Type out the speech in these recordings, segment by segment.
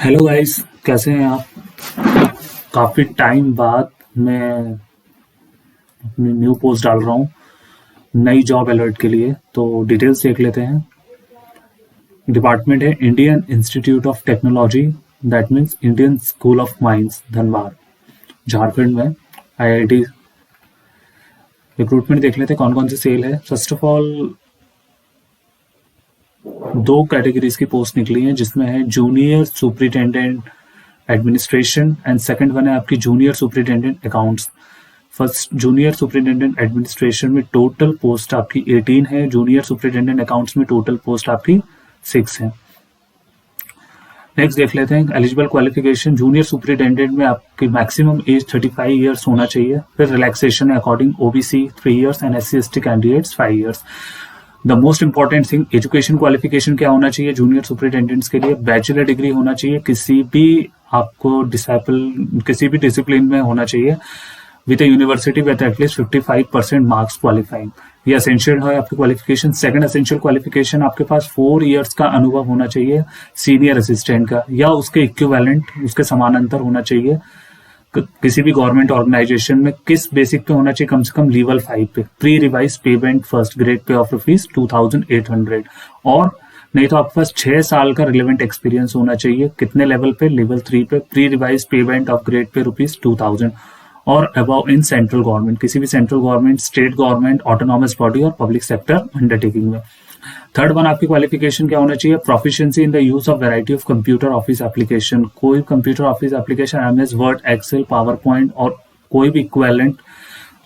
Hello guys, कैसे हैं आप। काफ़ी टाइम बाद मैं अपनी न्यू पोस्ट डाल रहा हूँ नई जॉब अलर्ट के लिए। तो डिटेल्स देख लेते हैं। डिपार्टमेंट है Indian institute of technology, that means Indian school of mines, Dhanbad, Jharkhand में आईआईटी। रिक्रूटमेंट देख लेते हैं कौन कौन सी सेल है। फर्स्ट ऑफ ऑल दो कैटेगरीज की पोस्ट निकली हैं, जिसमें है junior superintendent administration and second one है आपकी junior superintendent accounts. First junior superintendent administration में टोटल पोस्ट आपकी 18 है, जूनियर सुपरिटेंडेंट अकाउंट्स में टोटल पोस्ट आपकी 6 है। नेक्स्ट देख लेते हैं एलिजिबल क्वालिफिकेशन। जूनियर सुपरिटेंडेंट में आपकी मैक्सिमम एज 35 ईयर्स होना चाहिए। फिर रिलैक्सेशन है according OBC 3 years and SC/ST candidates 5 years. The most important thing, education qualification क्या होना चाहिए जूनियर सुपरिटेंडेंट्स के लिए। बैचलर डिग्री होना चाहिए, किसी भी डिसिप्लिन में होना चाहिए with A university with at least 55% marks qualifying. ये असेंशियल है आपकी क्वालिफिकेशन। सेकंड असेंशियल क्वालिफिकेशन, आपके पास 4 ईयर्स का अनुभव होना चाहिए सीनियर असिस्टेंट का, या उसके इक्विवेलेंट, उसके समानांतर होना चाहिए किसी भी गवर्नमेंट ऑर्गेनाइजेशन में। किस बेसिक पे होना चाहिए, कम से कम लेवल 5 पे। Pre revise payment first grade pay of ₹2800, और नहीं तो आपके पास 6 साल का रिलेवेंट एक्सपीरियंस होना चाहिए। कितने लेवल पे, लेवल 3 पे। Pre revise payment of grade pay ₹2000 और अबव इन सेंट्रल गवर्नमेंट, किसी भी central government, state government, autonomous body और पब्लिक सेक्टर अंडरटेकिंग में। थर्ड वन आपकी क्वालिफिकेशन क्या होना चाहिए, proficiency in the use of variety of computer office application. कोई computer office application, MS Word, Excel, PowerPoint और कोई भी इक्विवेलेंट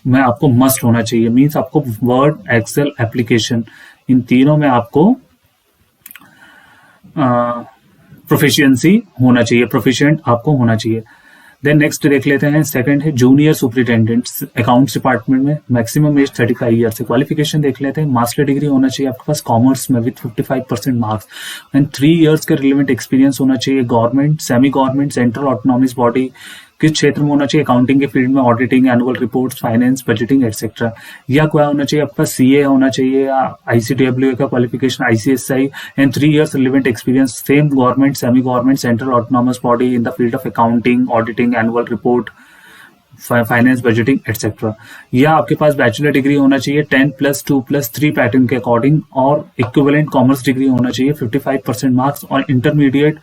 में आपको मस्ट होना चाहिए। मींस आपको वर्ड, एक्सेल, एप्लीकेशन, इन तीनों में आपको प्रोफिशिएंसी होना चाहिए, प्रोफिशिएंट आपको होना चाहिए। देन नेक्स्ट देख लेते हैं, सेकंड है जूनियर सुपरिटेंडेंट अकाउंट्स डिपार्टमेंट में, मैक्सिमम एज 35 ईयर से। क्वालिफिकेशन देख लेते हैं, मास्टर डिग्री होना चाहिए आपके पास कॉमर्स में विद 55% मार्क्स एंड 3 ईयर्स का रिलेवेंट एक्सपीरियंस होना चाहिए government, semi government, central autonomous body. किस क्षेत्र में होना चाहिए, अकाउंटिंग के फील्ड में, auditing, annual reports, finance, budgeting etcetera. या क्या होना चाहिए आपका, CA होना चाहिए या ICWA का qualification, ICSI and 3 years relevant experience same government, semi government, central autonomous body in the field of accounting, auditing, annual report, finance, budgeting etcetera. या आपके पास बैचलर डिग्री होना चाहिए 10+2+3 पैटर्न के अकॉर्डिंग, और इक्विवेलेंट कॉमर्स डिग्री होना चाहिए 55% marks, और intermediate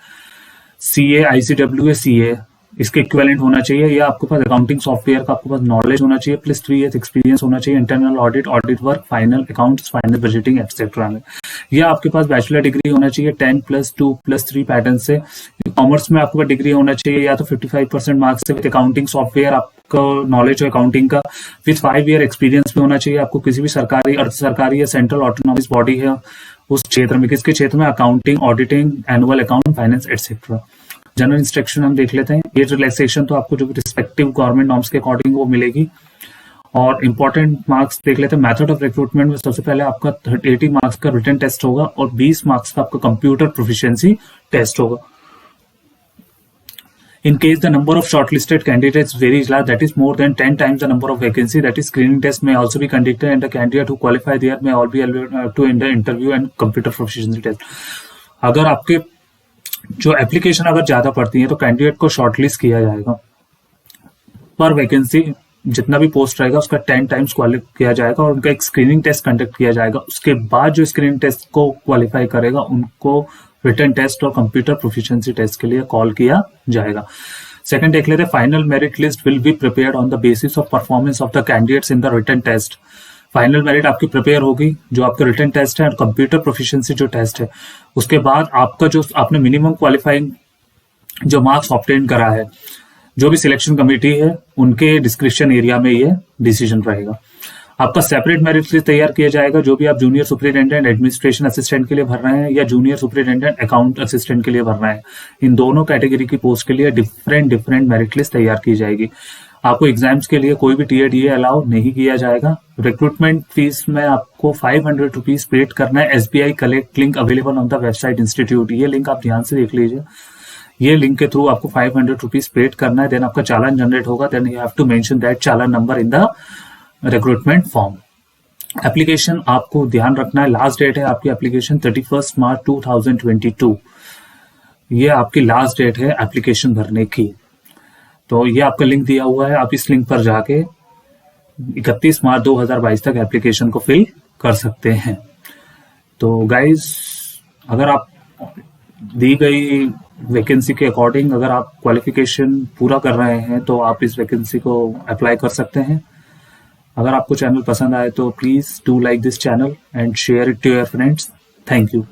CA, ICWA, CA इसके इक्विवेलेंट होना चाहिए। या आपके पास अकाउंटिंग सॉफ्टवेयर का आपके पास नॉलेज होना चाहिए, प्लस 3 ईयर्स एक्सपीरियंस होना चाहिए internal audit, audit work, final accounts, final budgeting etcetera में। या आपके पास बैचलर डिग्री होना चाहिए 10+2+3 पैटर्न से। कॉमर्स में आपके पास डिग्री होना चाहिए या तो 55% मार्क्स से विद अकाउंटिंग सॉफ्टवेयर, आपका नॉलेज है अकाउंटिंग का, विद 5 ईयर एक्सपीरियंस भी होना चाहिए आपको किसी भी सरकारी, अर्ध सरकारी या सेंट्रल ऑटोनॉमस बॉडी है उस क्षेत्र में। किसके क्षेत्र में, accounting, auditing, annual account, finance etcetera. General instruction हम देख लेते हैं। एज रिलैक्सेशन तो आपको जो रिस्पेक्टिव गवर्नमेंट नॉर्म्स के अकॉर्डिंग वो मिलेगी। और इंपॉर्टेंट मार्क्स देख लेते हैं। मेथड ऑफ रिक्रूटमेंट में सबसे पहले आपका 80 मार्क्स का रिटन टेस्ट होगा और 20 मार्क्स का आपका कंप्यूटर प्रोफिशिएंसी टेस्ट होगा। In case the number of shortlisted candidates varies large, that is more than 10 times the number of vacancy, that is screening test may also be conducted and the candidate who qualify there may all be able to enter interview and computer proficiency test. अगर आपके जो application अगर ज्यादा पड़ती है तो candidate को shortlist किया जाएगा। पर वैकेंसी जितना भी पोस्ट रहेगा उसका 10 टाइम्स किया जाएगा और उनका एक स्क्रीनिंग टेस्ट कंडक्ट किया जाएगा। उसके बाद जो स्क्रीनिंग टेस्ट को क्वालिफाई करेगा उनको रिटन टेस्ट और कंप्यूटर प्रोफिशिएंसी टेस्ट के लिए कॉल किया जाएगा। सेकंड देख लेते हैं, final merit list will be prepared on the basis of performance of the candidates in the written test. Final merit आपकी प्रिपेयर होगी, जो आपका रिटन टेस्ट है और कंप्यूटर प्रोफिशिएंसी जो टेस्ट है, उसके बाद आपका जो आपने मिनिमम क्वालिफाइंग जो मार्क्स ऑब्टेन करा है, जो भी सिलेक्शन कमेटी है उनके डिस्क्रिप्शन एरिया में ये डिसीजन रहेगा। आपका सेपरेट मेरिट लिस्ट तैयार किया जाएगा, जो भी आप जूनियर सुपरिटेंडेंट एडमिनिस्ट्रेशन असिस्टेंट के लिए भर रहे हैं या जूनियर सुपरिटेंडेंट अकाउंट असिस्टेंट के लिए भर रहे हैं, इन दोनों कैटेगरी की पोस्ट के लिए डिफरेंट मेरिट लिस्ट तैयार की जाएगी। आपको एग्जाम्स के लिए कोई भी TA अलाउ नहीं किया जाएगा। रिक्रूटमेंट फीस में आपको 500 रुपीज पेड करना है। SBI collect link available on the website institute, ये लिंक आप ध्यान से देख लीजिए। ये लिंक के थ्रू आपको 500 रुपीज पेड करना है, देन आपका चालान जनरेट होगा, then you have to mention that चालान number in the recruitment form. Application आपको ध्यान रखना है, लास्ट डेट है आपकी एप्लीकेशन 31 मार्च 2022। ये आपकी लास्ट डेट है एप्लीकेशन भरने की। तो ये आपका लिंक दिया हुआ है, आप इस लिंक पर जाके 31 मार्च 2022 तक एप्लीकेशन को फिल कर सकते हैं। तो गाइज, अगर आप दी गई वैकेंसी के अकॉर्डिंग अगर आप क्वालिफिकेशन पूरा कर रहे हैं तो आप इस वैकेंसी को अप्लाई कर सकते हैं। अगर आपको चैनल पसंद आए तो please do like this channel and share it to your friends. Thank you.